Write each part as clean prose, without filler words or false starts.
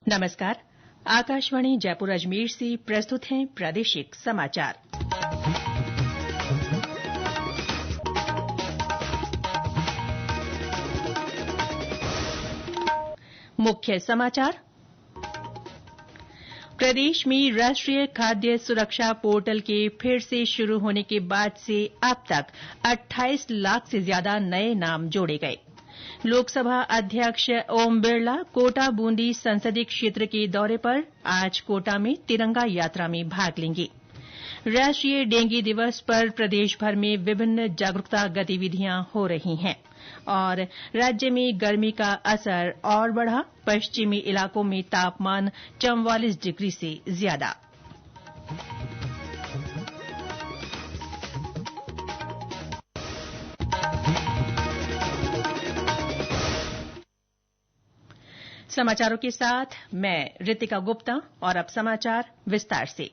नमस्कार। आकाशवाणी जयपुर अजमेर से प्रस्तुत हैं प्रादेशिक समाचार। मुख्य समाचार। प्रदेश में राष्ट्रीय खाद्य सुरक्षा पोर्टल के फिर से शुरू होने के बाद से अब तक 28 लाख से ज्यादा नए नाम जोड़े गए। लोकसभा अध्यक्ष ओम बिरला कोटा बूंदी संसदीय क्षेत्र के दौरे पर आज कोटा में तिरंगा यात्रा में भाग लेंगे। राष्ट्रीय डेंगू दिवस पर प्रदेश भर में विभिन्न जागरूकता गतिविधियां हो रही हैं और राज्य में गर्मी का असर और बढ़ा। पश्चिमी इलाकों में तापमान 44 डिग्री से ज्यादा। समाचारों के साथ मैं रितिका गुप्ता और अब समाचार विस्तार से।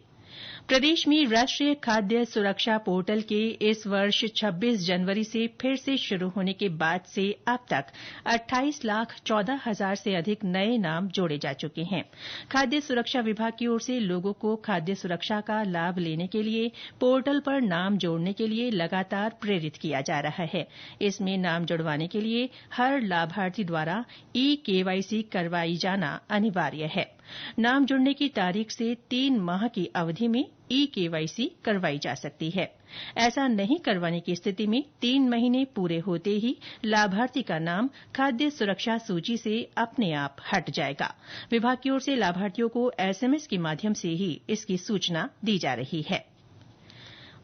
प्रदेश में राष्ट्रीय खाद्य सुरक्षा पोर्टल के इस वर्ष 26 जनवरी से फिर से शुरू होने के बाद से अब तक 28,14,000 से अधिक नए नाम जोड़े जा चुके हैं। खाद्य सुरक्षा विभाग की ओर से लोगों को खाद्य सुरक्षा का लाभ लेने के लिए पोर्टल पर नाम जोड़ने के लिए लगातार प्रेरित किया जा रहा है। इसमें नाम जुड़वाने के लिए हर लाभार्थी द्वारा ई-केवाईसी करवाई जाना अनिवार्य है। नाम जुड़ने की तारीख से 3 माह की अवधि में ई-केवाईसी करवाई जा सकती है। ऐसा नहीं करवाने की स्थिति में 3 महीने पूरे होते ही लाभार्थी का नाम खाद्य सुरक्षा सूची से अपने आप हट जाएगा। विभाग की ओर से लाभार्थियों को एसएमएस के माध्यम से ही इसकी सूचना दी जा रही है।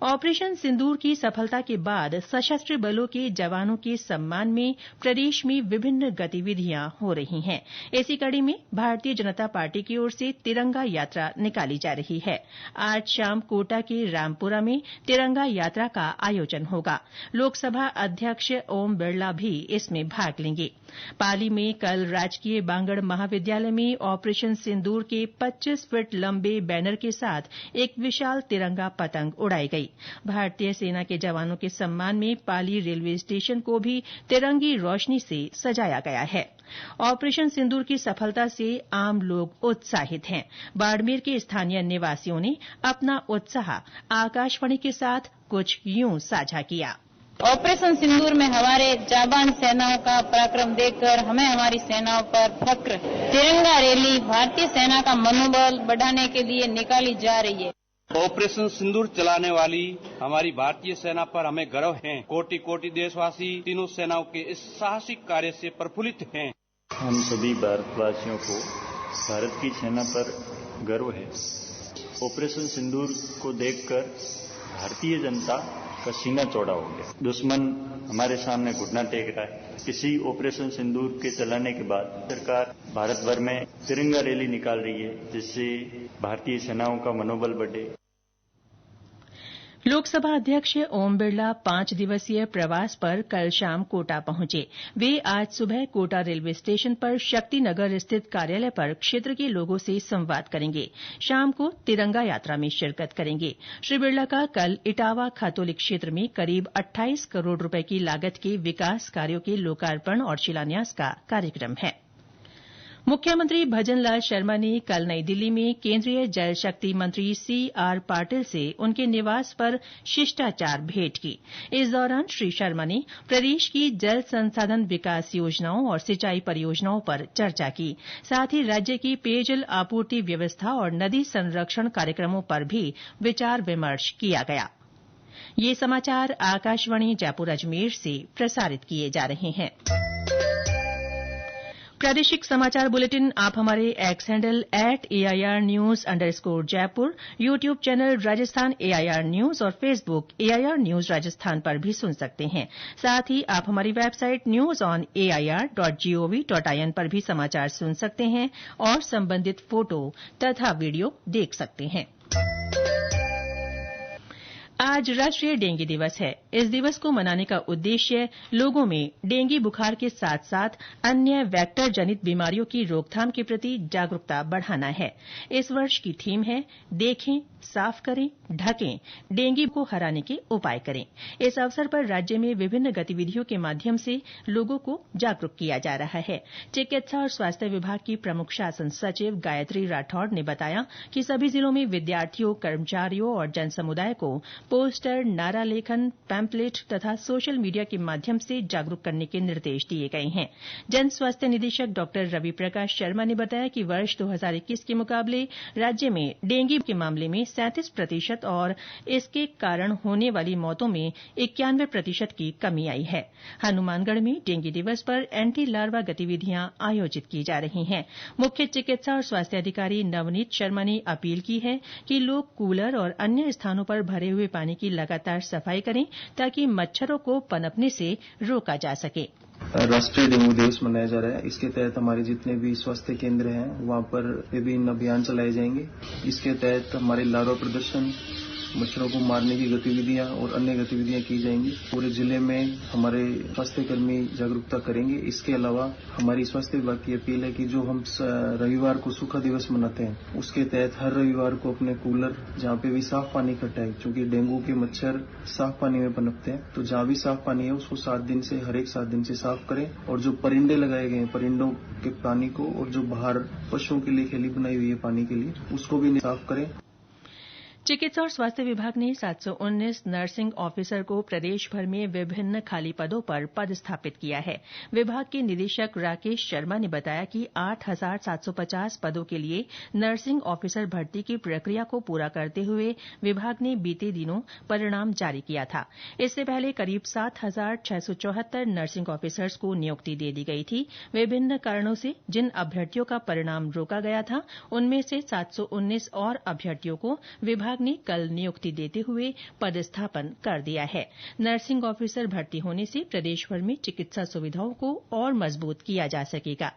ऑपरेशन सिंदूर की सफलता के बाद सशस्त्र बलों के जवानों के सम्मान में प्रदेश में विभिन्न गतिविधियां हो रही हैं। इसी कड़ी में भारतीय जनता पार्टी की ओर से तिरंगा यात्रा निकाली जा रही है। आज शाम कोटा के रामपुरा में तिरंगा यात्रा का आयोजन होगा। लोकसभा अध्यक्ष ओम बिरला भी इसमें भाग लेंगे। पाली में कल राजकीय बांगड़ महाविद्यालय में ऑपरेशन सिंदूर के 25 फीट लंबे बैनर के साथ एक विशाल तिरंगा पतंग उड़ाई गई। भारतीय सेना के जवानों के सम्मान में पाली रेलवे स्टेशन को भी तिरंगी रोशनी से सजाया गया है। ऑपरेशन सिंदूर की सफलता से आम लोग उत्साहित हैं। बाड़मेर के स्थानीय निवासियों ने अपना उत्साह आकाशवाणी के साथ कुछ यूं साझा किया। ऑपरेशन सिंदूर में हमारे जाबान सेनाओं का पराक्रम देखकर हमें हमारी सेनाओं पर फक्र। तिरंगा रैली भारतीय सेना का मनोबल बढ़ाने के लिए निकाली जा रही है। ऑपरेशन सिंदूर चलाने वाली हमारी भारतीय सेना पर हमें गर्व है। कोटि कोटि देशवासी तीनों सेनाओं के इस साहसिक कार्य से प्रफुल्लित हैं। हम सभी भारतवासियों को भारत की सेना पर गर्व है। ऑपरेशन सिंदूर को देखकर भारतीय जनता का सीना चौड़ा हो गया। दुश्मन हमारे सामने घुटना टेक रहा है। इसी ऑपरेशन सिंदूर के चलाने के बाद सरकार भारत भर में तिरंगा रैली निकाल रही है, जिससे भारतीय सेनाओं का मनोबल बढ़े। लोकसभा अध्यक्ष ओम बिरला 5 दिवसीय प्रवास पर कल शाम कोटा पहुंचे। वे आज सुबह कोटा रेलवे स्टेशन पर शक्तिनगर स्थित कार्यालय पर क्षेत्र के लोगों से संवाद करेंगे। शाम को तिरंगा यात्रा में शिरकत करेंगे। श्री बिरला का कल इटावा खातोली क्षेत्र में करीब 28 करोड़ रुपए की लागत के विकास कार्यों के लोकार्पण और शिलान्यास का कार्यक्रम है। मुख्यमंत्री भजनलाल शर्मा ने कल नई दिल्ली में केंद्रीय जल शक्ति मंत्री सीआर पाटिल से उनके निवास पर शिष्टाचार भेंट की। इस दौरान श्री शर्मा ने प्रदेश की जल संसाधन विकास योजनाओं और सिंचाई परियोजनाओं पर चर्चा की। साथ ही राज्य की पेयजल आपूर्ति व्यवस्था और नदी संरक्षण कार्यक्रमों पर भी विचार विमर्श किया गया। ये समाचार आकाशवाणी जयपुर अजमेर से प्रसारित किए जा रहे हैं। प्रादेशिक समाचार बुलेटिन आप हमारे एक्स हैंडल @AIRnews_जयपुर, YouTube channel Rajasthan AIR news और फेसबुक AIR न्यूज राजस्थान पर भी सुन सकते हैं। साथ ही आप हमारी वेबसाइट newsonair.gov.in पर भी समाचार सुन सकते हैं और संबंधित फोटो तथा वीडियो देख सकते हैं। आज राष्ट्रीय डेंगू दिवस है। इस दिवस को मनाने का उद्देश्य लोगों में डेंगू बुखार के साथ साथ अन्य वेक्टर जनित बीमारियों की रोकथाम के प्रति जागरूकता बढ़ाना है। इस वर्ष की थीम है देखें, साफ करें, ढकें, डेंगू को हराने के उपाय करें। इस अवसर पर राज्य में विभिन्न गतिविधियों के माध्यम से लोगों को जागरूक किया जा रहा है। चिकित्सा और स्वास्थ्य विभाग की प्रमुख शासन सचिव गायत्री राठौड़ ने बताया कि सभी जिलों में विद्यार्थियों, कर्मचारियों और जन समुदाय को पोस्टर, नारा लेखन, पैम्पलेट तथा सोशल मीडिया के माध्यम से जागरूक करने के निर्देश दिए गए हैं। जन स्वास्थ्य निदेशक डॉ रवि प्रकाश शर्मा ने बताया कि वर्ष 2021 के मुकाबले राज्य में डेंगू के मामले में 37% और इसके कारण होने वाली मौतों में 91% की कमी आई है। हनुमानगढ़ में डेंगू दिवस पर एंटी लार्वा गतिविधियां आयोजित की जा रही हैं। मुख्य चिकित्सा और स्वास्थ्य अधिकारी नवनीत शर्मा ने अपील की है कि लोग कूलर और अन्य स्थानों पर भरे हुए पानी की लगातार सफाई करें ताकि मच्छरों को पनपने से रोका जा सके। राष्ट्रीय डेंगू दिवस मनाया जा रहा है। इसके तहत हमारे जितने भी स्वास्थ्य केंद्र हैं वहां पर विभिन्न अभियान चलाए जाएंगे। इसके तहत हमारे लार्वा प्रदर्शन, मच्छरों को मारने की गतिविधियां और अन्य गतिविधियां की जाएंगी। पूरे जिले में हमारे स्वास्थ्य कर्मी जागरूकता करेंगे। इसके अलावा हमारी स्वास्थ्य विभाग की अपील है कि जो हम रविवार को सूखा दिवस मनाते हैं उसके तहत हर रविवार को अपने कूलर जहां पे भी साफ पानी इकट्ठा है, क्योंकि डेंगू के मच्छर साफ पानी में पनपते हैं, तो जहां भी साफ पानी है उसको 7 दिन से साफ करें। और जो परिंदे लगाए गए हैं, परिंदों के पानी को और जो बाहर पशुओं के लिए खेली बनाई हुई है पानी के लिए, उसको भी साफ करें। चिकित्सा और स्वास्थ्य विभाग ने 719 नर्सिंग ऑफिसर को प्रदेश भर में विभिन्न खाली पदों पर पदस्थापित किया है। विभाग के निदेशक राकेश शर्मा ने बताया कि 8,750 पदों के लिए नर्सिंग ऑफिसर भर्ती की प्रक्रिया को पूरा करते हुए विभाग ने बीते दिनों परिणाम जारी किया था। इससे पहले करीब 7,674 नर्सिंग ऑफिसर्स को नियुक्ति दे दी गई थी। विभिन्न कारणों से जिन अभ्यर्थियों का परिणाम रोका गया था उनमें से 719 और अभ्यर्थियों को विभाग ने कल नियुक्ति देते हुए पदस्थापन कर दिया है। नर्सिंग ऑफिसर भर्ती होने से प्रदेश भर में चिकित्सा सुविधाओं को और मजबूत किया जा सकेगा।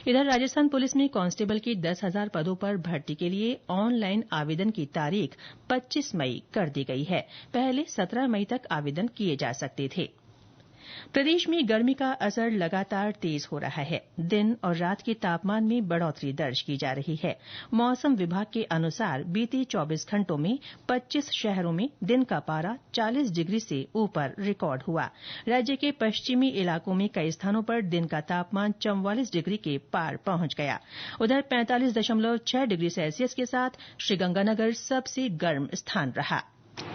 इधर राजस्थान पुलिस में कांस्टेबल की 10,000 पदों पर भर्ती के लिए ऑनलाइन आवेदन की तारीख 25 मई कर दी गई है। पहले 17 मई तक आवेदन किए जा सकते थे। प्रदेश में गर्मी का असर लगातार तेज हो रहा है। दिन और रात के तापमान में बढ़ोतरी दर्ज की जा रही है। मौसम विभाग के अनुसार बीते 24 घंटों में 25 शहरों में दिन का पारा 40 डिग्री से ऊपर रिकॉर्ड हुआ। राज्य के पश्चिमी इलाकों में कई स्थानों पर दिन का तापमान 44 डिग्री के पार पहुंच गया। उधर 45.6 डिग्री सेल्सियस के साथ श्रीगंगानगर सबसे गर्म स्थान रहा।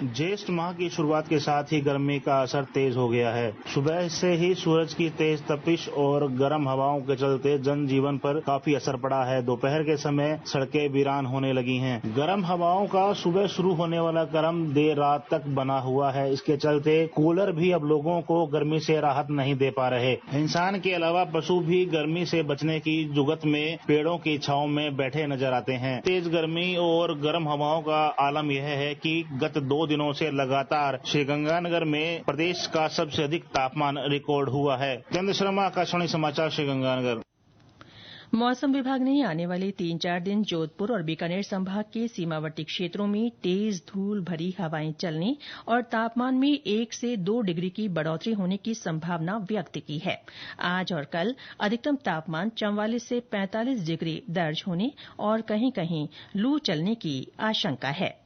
ज्येष्ठ माह की शुरुआत के साथ ही गर्मी का असर तेज हो गया है। सुबह से ही सूरज की तेज तपिश और गर्म हवाओं के चलते जनजीवन पर काफी असर पड़ा है। दोपहर के समय सड़कें वीरान होने लगी हैं। गर्म हवाओं का सुबह शुरू होने वाला क्रम देर रात तक बना हुआ है। इसके चलते कूलर भी अब लोगों को गर्मी से राहत नहीं दे पा रहे। इंसान के अलावा पशु भी गर्मी से बचने की जुगत में पेड़ों की छांव में बैठे नजर आते हैं। तेज गर्मी और गर्म हवाओं का आलम यह है कि गत 2 दिनों से लगातार श्रीगंगानगर में प्रदेश का सबसे अधिक तापमान रिकॉर्ड हुआ है। चंद्र शर्मा, आकाशवाणी समाचार, श्रीगंगानगर। मौसम विभाग ने आने वाले 3-4 दिन जोधपुर और बीकानेर संभाग के सीमावर्ती क्षेत्रों में तेज धूल भरी हवाएं चलने और तापमान में 1 से 2 डिग्री की बढ़ोतरी होने की संभावना व्यक्त की है। आज और कल अधिकतम तापमान 44 से 45 डिग्री दर्ज होने और कहीं कहीं लू चलने की आशंका है।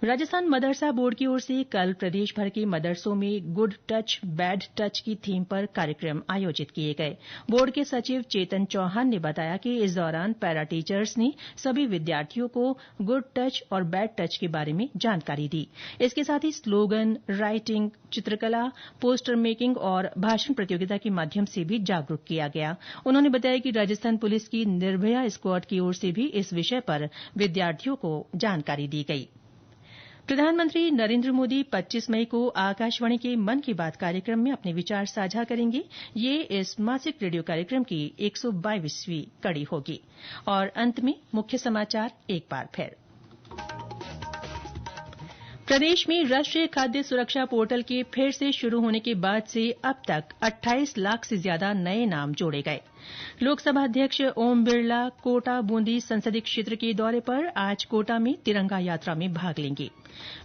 राजस्थान मदरसा बोर्ड की ओर से कल प्रदेश भर के मदरसों में गुड टच बैड टच की थीम पर कार्यक्रम आयोजित किए गए। बोर्ड के सचिव चेतन चौहान ने बताया कि इस दौरान पैरा टीचर्स ने सभी विद्यार्थियों को गुड टच और बैड टच के बारे में जानकारी दी। इसके साथ ही स्लोगन, राइटिंग, चित्रकला, पोस्टर मेकिंग और भाषण प्रतियोगिता के माध्यम से भी जागरूक किया गया। उन्होंने बताया कि राजस्थान पुलिस की निर्भया स्क्वाड की ओर से भी इस विषय पर विद्यार्थियों को जानकारी दी गई। प्रधानमंत्री नरेंद्र मोदी 25 मई को आकाशवाणी के मन की बात कार्यक्रम में अपने विचार साझा करेंगे। ये इस मासिक रेडियो कार्यक्रम की 122वीं कड़ी होगी। और अंत में मुख्य समाचार एक बार फिर। प्रदेश में राष्ट्रीय खाद्य सुरक्षा पोर्टल के फिर से शुरू होने के बाद से अब तक 28 लाख से ज्यादा नए नाम जोड़े गए। लोकसभा अध्यक्ष ओम बिरला कोटा बूंदी संसदीय क्षेत्र के दौरे पर आज कोटा में तिरंगा यात्रा में भाग लेंगे।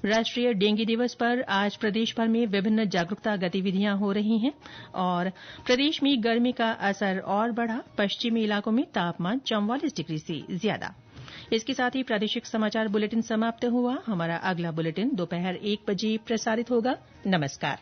राष्ट्रीय डेंगू दिवस पर आज प्रदेश भर में विभिन्न जागरूकता गतिविधियां हो रही हैं और प्रदेश में गर्मी का असर और बढ़ा। पश्चिमी इलाकों में तापमान 44 डिग्री से ज्यादा। इसके साथ ही प्रादेशिक समाचार बुलेटिन समाप्त हुआ। हमारा अगला बुलेटिन दोपहर 1 बजे प्रसारित होगा। नमस्कार।